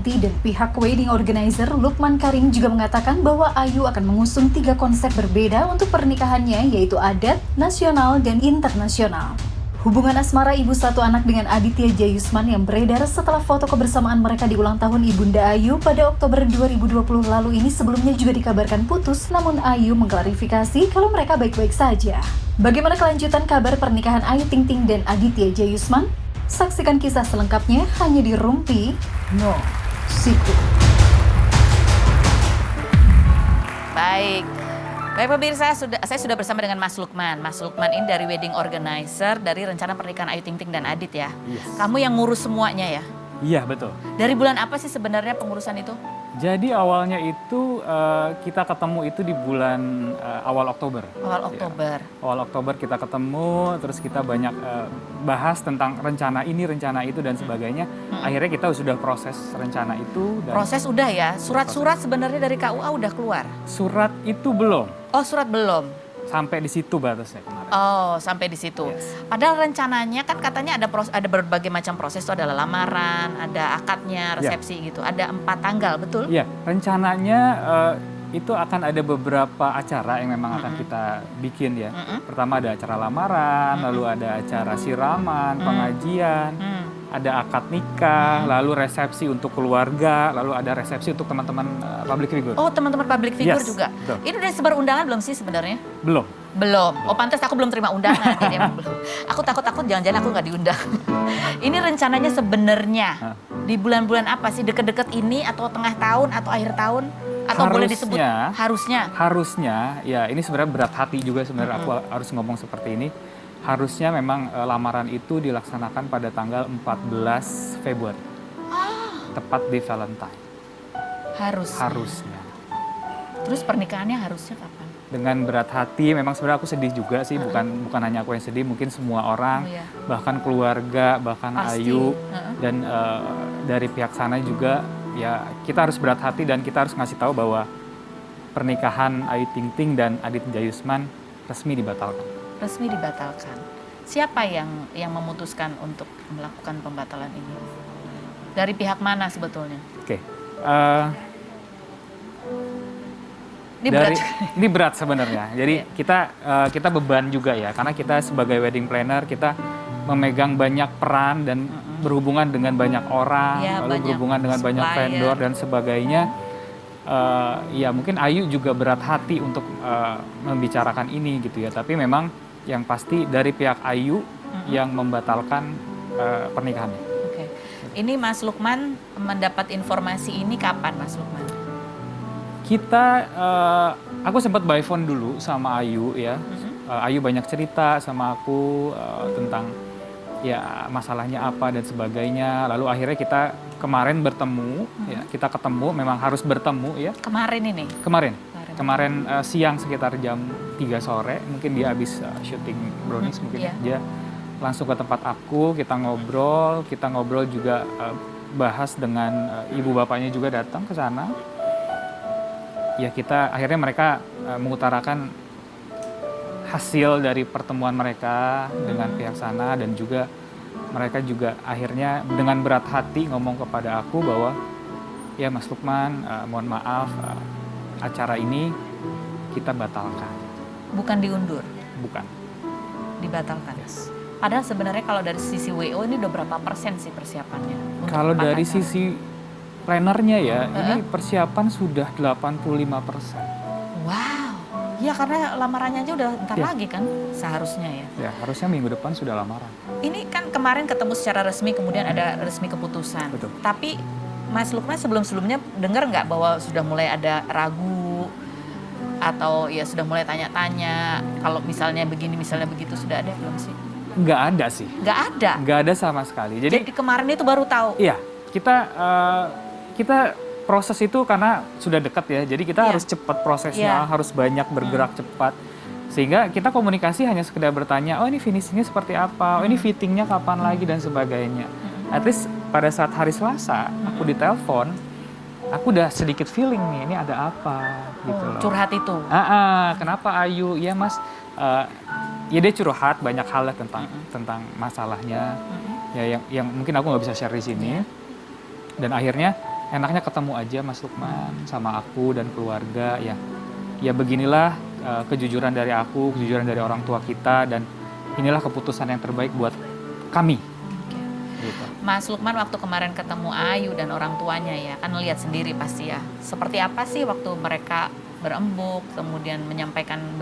Krisdayanti dan pihak wedding organizer Lukman Karim juga mengatakan bahwa Ayu akan mengusung 3 konsep berbeda untuk pernikahannya, yaitu adat, nasional, dan internasional. Hubungan asmara ibu satu anak dengan Aditya Jayusman yang beredar setelah foto kebersamaan mereka di ulang tahun Ibunda Ayu pada Oktober 2020 lalu ini sebelumnya juga dikabarkan putus, namun Ayu mengklarifikasi kalau mereka baik-baik saja. Bagaimana kelanjutan kabar pernikahan Ayu Ting Ting dan Aditya Jayusman? Saksikan kisah selengkapnya hanya di Rumpi No Siku. Baik pemirsa, saya sudah bersama dengan Mas Lukman. Mas Lukman ini dari wedding organizer dari rencana pernikahan Ayu Ting Ting dan Adit ya. Yes. Kamu yang ngurus semuanya ya? Iya, betul. Dari bulan apa sih sebenarnya pengurusan itu? Jadi awalnya itu kita ketemu itu di bulan awal Oktober. Awal Oktober. Ya. Awal Oktober kita ketemu, terus kita banyak bahas tentang rencana ini, rencana itu dan sebagainya. Akhirnya kita sudah proses rencana itu. Dan proses udah ya? Surat-surat sebenarnya dari KUA udah keluar? Surat itu belum. Oh, surat belum? Sampai di situ batasnya kemarin. Oh, sampai di situ. Yes. Padahal rencananya kan katanya ada berbagai macam proses, itu adalah lamaran, ada akadnya, resepsi gitu. Ada 4 tanggal, betul? Iya, rencananya itu akan ada beberapa acara yang memang akan kita bikin ya. Pertama ada acara lamaran, lalu ada acara siraman, pengajian, ada akad nikah, lalu resepsi untuk keluarga, lalu ada resepsi untuk teman-teman public figure. Oh, teman-teman public figure juga. Betul. Ini udah sebar undangan belum sih sebenarnya? Belum. Belum. Oh, pantas aku belum terima undangan. Jadi emang belum. Aku takut jangan-jangan aku nggak diundang. Ini rencananya sebenarnya di bulan-bulan apa sih? Deket-deket ini atau tengah tahun atau akhir tahun? Atau boleh disebut harusnya? Harusnya, ya ini sebenarnya berat hati juga sebenarnya aku harus ngomong seperti ini. Harusnya memang lamaran itu dilaksanakan pada tanggal 14 Februari. Tepat di Valentine. Harusnya. Terus pernikahannya harusnya kapan? Dengan berat hati, memang sebenarnya aku sedih juga sih, bukan hanya aku yang sedih, mungkin semua orang, bahkan keluarga, bahkan pasti. Ayu, dan dari pihak sana juga, ya kita harus berat hati dan kita harus ngasih tahu bahwa pernikahan Ayu Ting Ting dan Adit Jayusman resmi dibatalkan. Resmi dibatalkan. Siapa yang memutuskan untuk melakukan pembatalan ini? Dari pihak mana sebetulnya? Oke. Ini berat sebenarnya. Jadi kita beban juga ya, karena kita sebagai wedding planner kita memegang banyak peran dan berhubungan dengan banyak orang, lalu berhubungan dengan banyak vendor dan sebagainya. Ya mungkin Ayu juga berat hati untuk membicarakan ini gitu ya. Tapi memang yang pasti dari pihak Ayu yang membatalkan pernikahannya. Oke. Ini Mas Lukman mendapat informasi ini kapan, Mas Lukman? Aku sempat by phone dulu sama Ayu ya. Ayu banyak cerita sama aku tentang ya masalahnya apa dan sebagainya. Lalu akhirnya kita kemarin bertemu, ya kita ketemu, memang harus bertemu ya. Kemarin ini? Kemarin siang sekitar jam 3 sore, mungkin dia habis syuting Brownies mungkin dia langsung ke tempat aku, kita ngobrol juga bahas dengan ibu bapaknya juga datang ke sana. Ya akhirnya mereka mengutarakan hasil dari pertemuan mereka dengan pihak sana dan juga mereka juga akhirnya dengan berat hati ngomong kepada aku bahwa ya Mas Lukman mohon maaf acara ini kita batalkan. Bukan diundur? Bukan. Dibatalkan? Yes. Padahal sebenarnya kalau dari sisi WO ini udah berapa persen sih persiapannya? Kalau dari sisi plannernya ya, ini persiapan sudah 85%. Wow, ya karena lamarannya aja udah ntar lagi kan seharusnya ya? Ya, harusnya minggu depan sudah lamaran. Ini kan kemarin ketemu secara resmi, kemudian ada resmi keputusan. Betul. Tapi Mas Lukman sebelum-sebelumnya dengar nggak bahwa sudah mulai ada ragu atau ya sudah mulai tanya-tanya kalau misalnya begini, misalnya begitu, sudah ada belum sih? Nggak ada sih. Nggak ada? Nggak ada sama sekali. Jadi kemarin itu baru tahu? Iya, kita proses itu karena sudah dekat ya, jadi kita harus cepat prosesnya, harus banyak bergerak cepat. Sehingga kita komunikasi hanya sekedar bertanya, oh ini finishingnya seperti apa, oh ini fittingnya kapan lagi dan sebagainya. At least pada saat hari Selasa, aku ditelepon, aku udah sedikit feeling nih, ini ada apa gitu loh. Curhat itu? Kenapa Ayu? Ya Mas, ya dia curhat banyak hal tentang masalahnya, ya yang mungkin aku nggak bisa share di sini. Dan akhirnya enaknya ketemu aja Mas Lukman sama aku dan keluarga ya. Ya beginilah kejujuran dari aku, kejujuran dari orang tua kita, dan inilah keputusan yang terbaik buat kami. Gitu. Mas Lukman waktu kemarin ketemu Ayu dan orang tuanya ya, kan lihat sendiri pasti ya. Seperti apa sih waktu mereka berembuk, kemudian menyampaikan